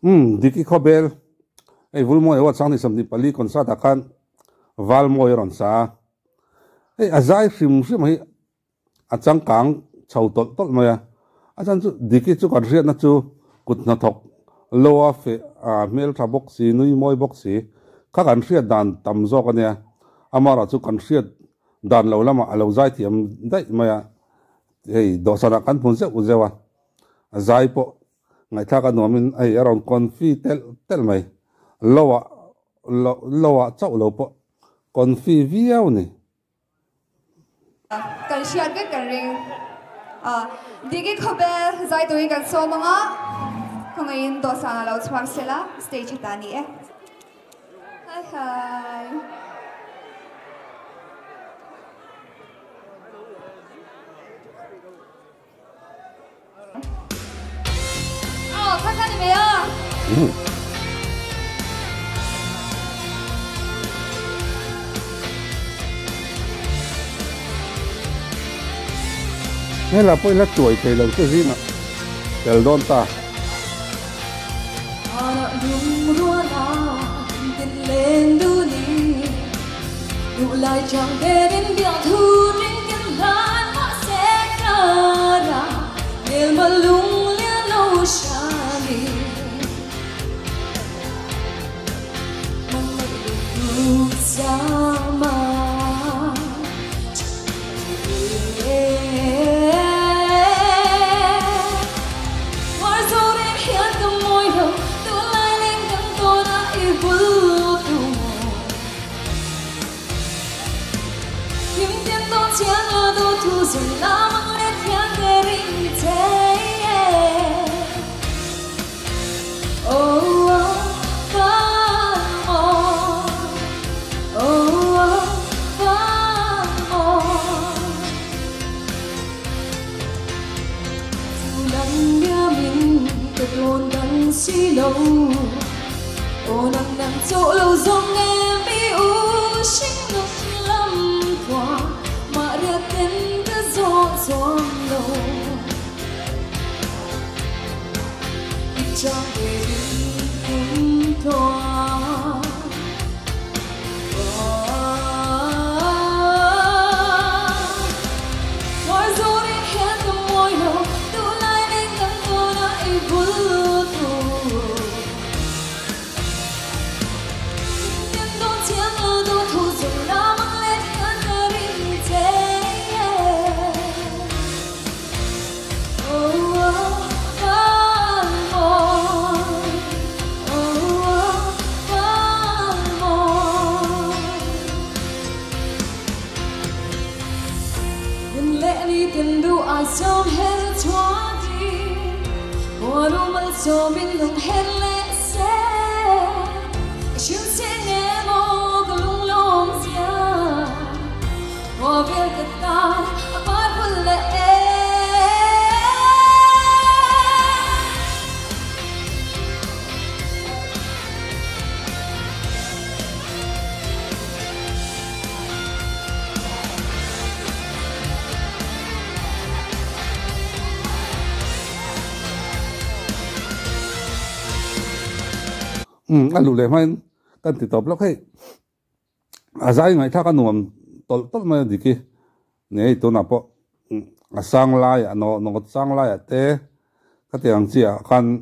Diki Khawbel ei Valmawi wa chang ni samni pali konsa dakan Valmawi ron sa ei azai hrim hi achang kang chau tol maya achan chu Diki chu kan riat na chu kut na thok lowa fe mel tha box si nui moi box si kha kan riat dan tam zo ka ne amara chu kan riat dan lo lama alo zai thiam dai maya ei do sana kan phun se uzewa azai po ngai thaka nomin ai around confi tel mai lowa chau lo po confi viau ni kan siat ke kan ring Diki Khawbel zai tui kan so manga khongain do sana lo chwang sela stage tani hi 사장님이요. Hay là poi là tuổi thì lần cái gì mà del don ta lên đu đi đủ lại chẳng để đến biểu thu đến cái lan họ sẽ ra để mà lung shani mama duduk sama warzorin hian kamoy ho tulay ning kang tona ibultu kim tian ton chiang la do thu zun la mang le thiang ke ring te xí lâu ô nắng chỗ lâu rong em bị u sinh ngọc lâm qua mà ra tên cứ gió lâu ít cho về cũng thoa Som hel twadi Oro mal som in lung hel le se Shun se ne mo glung long sia Wa vel ka ta apar pul le anh lụi lên mai cần thì tập lắm hay azai ngày thắc anh nuông tol mai gì kia này tôi nạp bộ sang lai nó sang lai thế cái tiếng gì kan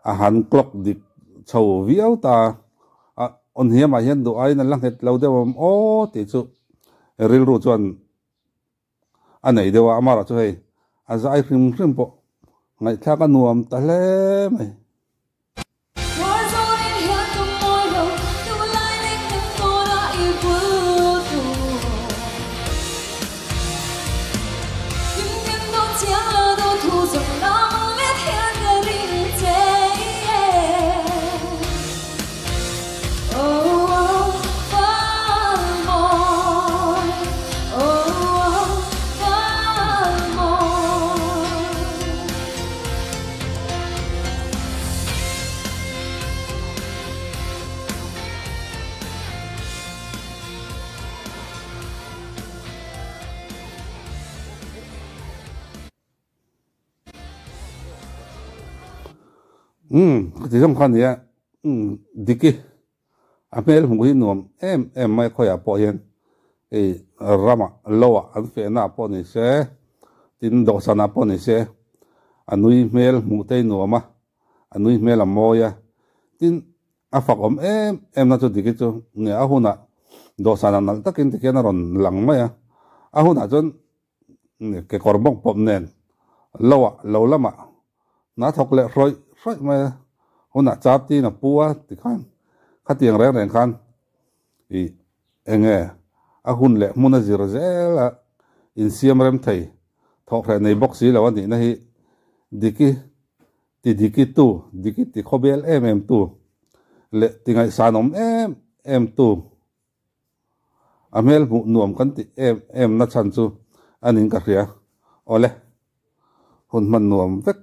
han clock đi chầu viau ta on hiểm mà hiện đồ ai nên lăng hết lâu đâu ô thì chú real rồi chuan anh này đâu amara chú hay azai phim bộ ngày thắc anh nuông ta lẽ mày ที่สำคัญเนี่ยดิกิอเมลหงหินนวมไม่ค่อยพอเห็นรามาโลอันเฟน่าพอนี่เสตินดอกสนาพอนี่เสอันนุยเมลหงเตยนวมอันนุยเมลละโมยตินอาฝักน่าจะดิกิจูเนี่ยอาหุน่ะดอกสนานั่นตะกินตะเกียนรอนหลังไม่อาหุน่ะจนเนี่ยเกกอร์บงปมเนนโลละมาน้าทกเละร้อยมาหุน่ะจับที่น่ะปัวติขันขัดเตียงแรงขันอาหุนเละมุนจิรเจละอินเซียมเรมไทยทอกแรงในบ็อกซี่แล้ววันนี้นะฮิดิกิติขบเอลตู้เละติงไอสานมตู้อเมลหมุนวมกันตินัดชันจูอันนี้ก็เรียโอเล่หุ่นมันนวมเวก